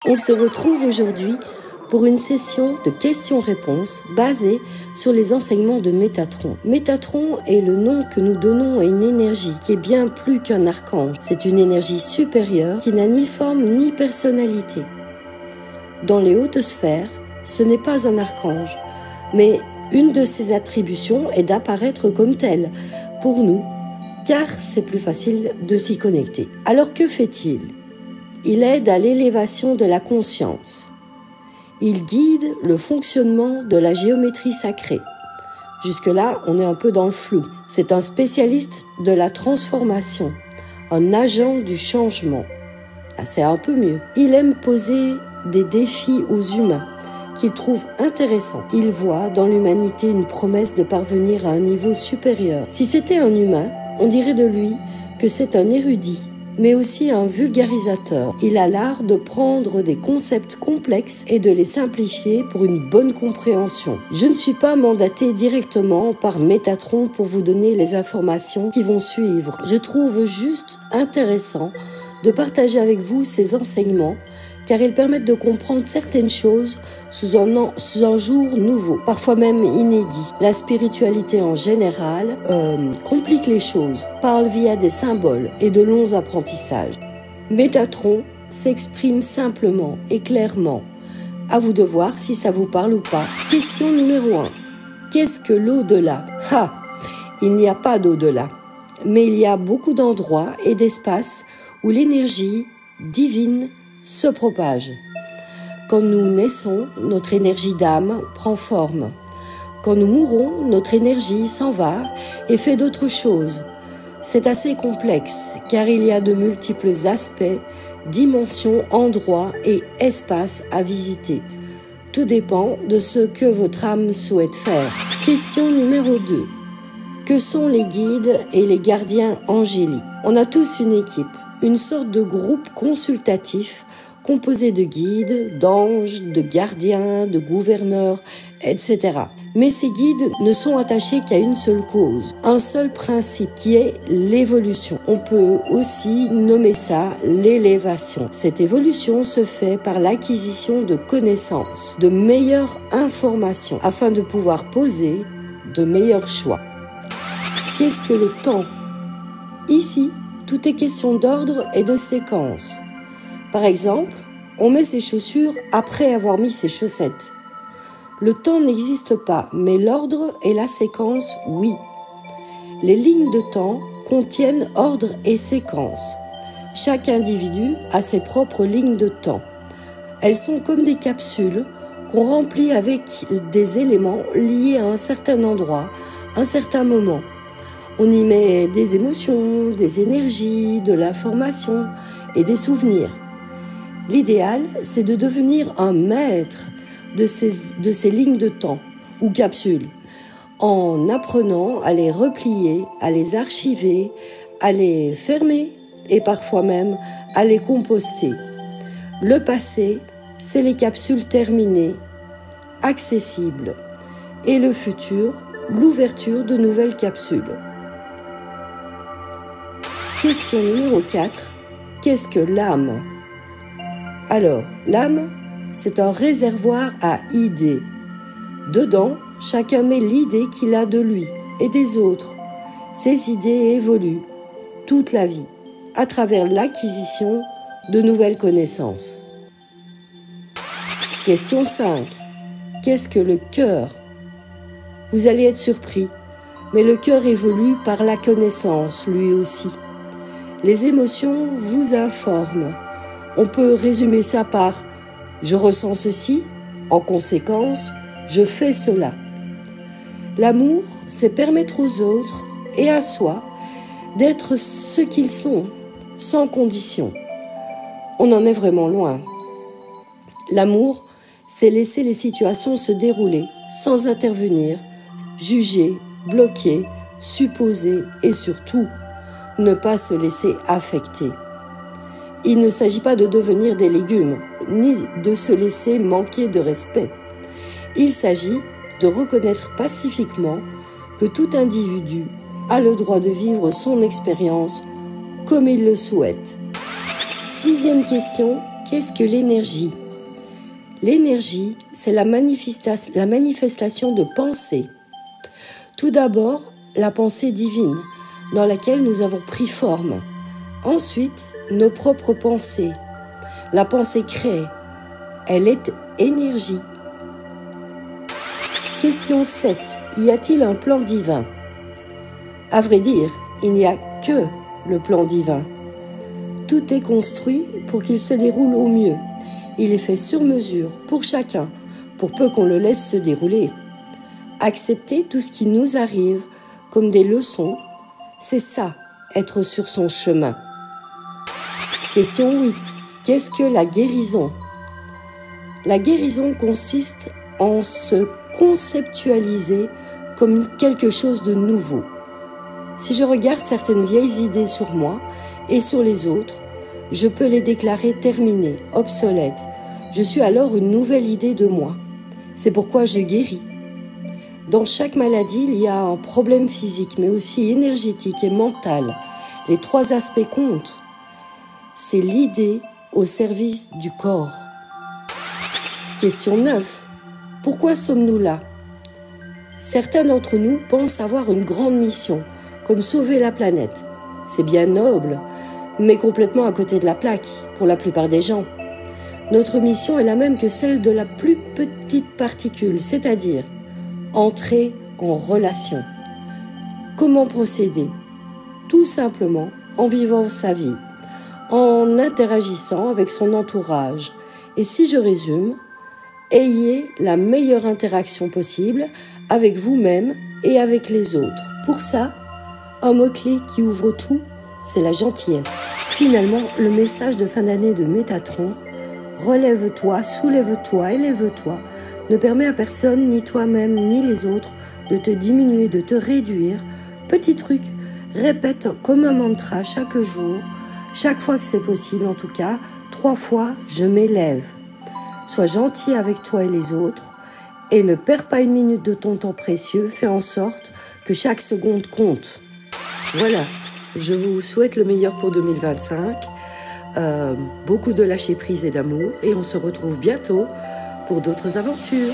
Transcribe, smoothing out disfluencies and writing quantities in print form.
On se retrouve aujourd'hui pour une session de questions-réponses basée sur les enseignements de Métatron. Métatron est le nom que nous donnons à une énergie qui est bien plus qu'un archange. C'est une énergie supérieure qui n'a ni forme ni personnalité. Dans les hautes sphères, ce n'est pas un archange, mais une de ses attributions est d'apparaître comme tel pour nous, car c'est plus facile de s'y connecter. Alors que fait-il ? Il aide à l'élévation de la conscience. Il guide le fonctionnement de la géométrie sacrée. Jusque-là, on est un peu dans le flou. C'est un spécialiste de la transformation, un agent du changement. Ah, c'est un peu mieux. Il aime poser des défis aux humains qu'il trouve intéressants. Il voit dans l'humanité une promesse de parvenir à un niveau supérieur. Si c'était un humain, on dirait de lui que c'est un érudit, mais aussi un vulgarisateur. Il a l'art de prendre des concepts complexes et de les simplifier pour une bonne compréhension. Je ne suis pas mandatée directement par Métatron pour vous donner les informations qui vont suivre. Je trouve juste intéressant de partager avec vous ces enseignements car ils permettent de comprendre certaines choses sous un jour nouveau, parfois même inédit. La spiritualité en général complique les choses, parle via des symboles et de longs apprentissages. Métatron s'exprime simplement et clairement. À vous de voir si ça vous parle ou pas. Question numéro 1. Qu'est-ce que l'au-delà ? Il n'y a pas d'au-delà, mais il y a beaucoup d'endroits et d'espaces où l'énergie divine se propage. Quand nous naissons, notre énergie d'âme prend forme. Quand nous mourons, notre énergie s'en va et fait d'autres choses. C'est assez complexe car il y a de multiples aspects, dimensions, endroits et espaces à visiter. Tout dépend de ce que votre âme souhaite faire. Question numéro 2. Que sont les guides et les gardiens angéliques ? On a tous une équipe, une sorte de groupe consultatif composé de guides, d'anges, de gardiens, de gouverneurs, etc. Mais ces guides ne sont attachés qu'à une seule cause, un seul principe qui est l'évolution. On peut aussi nommer ça l'élévation. Cette évolution se fait par l'acquisition de connaissances, de meilleures informations, afin de pouvoir poser de meilleurs choix. Qu'est-ce que le temps ? Ici, tout est question d'ordre et de séquence. Par exemple, on met ses chaussures après avoir mis ses chaussettes. Le temps n'existe pas, mais l'ordre et la séquence, oui. Les lignes de temps contiennent ordre et séquence. Chaque individu a ses propres lignes de temps. Elles sont comme des capsules qu'on remplit avec des éléments liés à un certain endroit, un certain moment. On y met des émotions, des énergies, de l'information et des souvenirs. L'idéal, c'est de devenir un maître de ces lignes de temps ou capsules, en apprenant à les replier, à les archiver, à les fermer et parfois même à les composter. Le passé, c'est les capsules terminées, accessibles, et le futur, l'ouverture de nouvelles capsules. Question numéro 4. Qu'est-ce que l'âme ? Alors, l'âme, c'est un réservoir à idées. Dedans, chacun met l'idée qu'il a de lui et des autres. Ces idées évoluent toute la vie à travers l'acquisition de nouvelles connaissances. Question 5. Qu'est-ce que le cœur ? Vous allez être surpris, mais le cœur évolue par la connaissance, lui aussi. Les émotions vous informent. On peut résumer ça par « je ressens ceci, en conséquence, je fais cela ». L'amour, c'est permettre aux autres et à soi d'être ce qu'ils sont, sans condition. On en est vraiment loin. L'amour, c'est laisser les situations se dérouler sans intervenir, juger, bloquer, supposer et surtout ne pas se laisser affecter. Il ne s'agit pas de devenir des légumes, ni de se laisser manquer de respect. Il s'agit de reconnaître pacifiquement que tout individu a le droit de vivre son expérience comme il le souhaite. 6e question, Qu'est-ce que l'énergie? L'énergie, c'est la manifestation de pensée. Tout d'abord, la pensée divine, dans laquelle nous avons pris forme. Ensuite, nos propres pensées. La pensée créée, elle est énergie. Question 7. Y a-t-il un plan divin? À vrai dire, il n'y a que le plan divin. Tout est construit pour qu'il se déroule au mieux. Il est fait sur mesure pour chacun, pour peu qu'on le laisse se dérouler. Accepter tout ce qui nous arrive comme des leçons, c'est ça, être sur son chemin. Question 8. Qu'est-ce que la guérison? La guérison consiste en se conceptualiser comme quelque chose de nouveau. Si je regarde certaines vieilles idées sur moi et sur les autres, je peux les déclarer terminées, obsolètes. Je suis alors une nouvelle idée de moi. C'est pourquoi je guéris. Dans chaque maladie, il y a un problème physique, mais aussi énergétique et mental. Les 3 aspects comptent. C'est l'idée au service du corps. Question 9. Pourquoi sommes-nous là? Certains d'entre nous pensent avoir une grande mission, comme sauver la planète. C'est bien noble, mais complètement à côté de la plaque, pour la plupart des gens. Notre mission est la même que celle de la plus petite particule, c'est-à-dire entrer en relation. Comment procéder? Tout simplement en vivant sa vie, en interagissant avec son entourage. Et si je résume, ayez la meilleure interaction possible avec vous-même et avec les autres. Pour ça, un mot-clé qui ouvre tout, c'est la gentillesse. Finalement, le message de fin d'année de Métatron, relève-toi, soulève-toi, élève-toi, ne permet à personne, ni toi-même, ni les autres, de te diminuer, de te réduire. Petit truc, répète comme un mantra chaque jour, chaque fois que c'est possible en tout cas, 3 fois, je m'élève. Sois gentil avec toi et les autres, et ne perds pas une minute de ton temps précieux, fais en sorte que chaque seconde compte. Voilà, je vous souhaite le meilleur pour 2025, beaucoup de lâcher prise et d'amour, et on se retrouve bientôt pour d'autres aventures.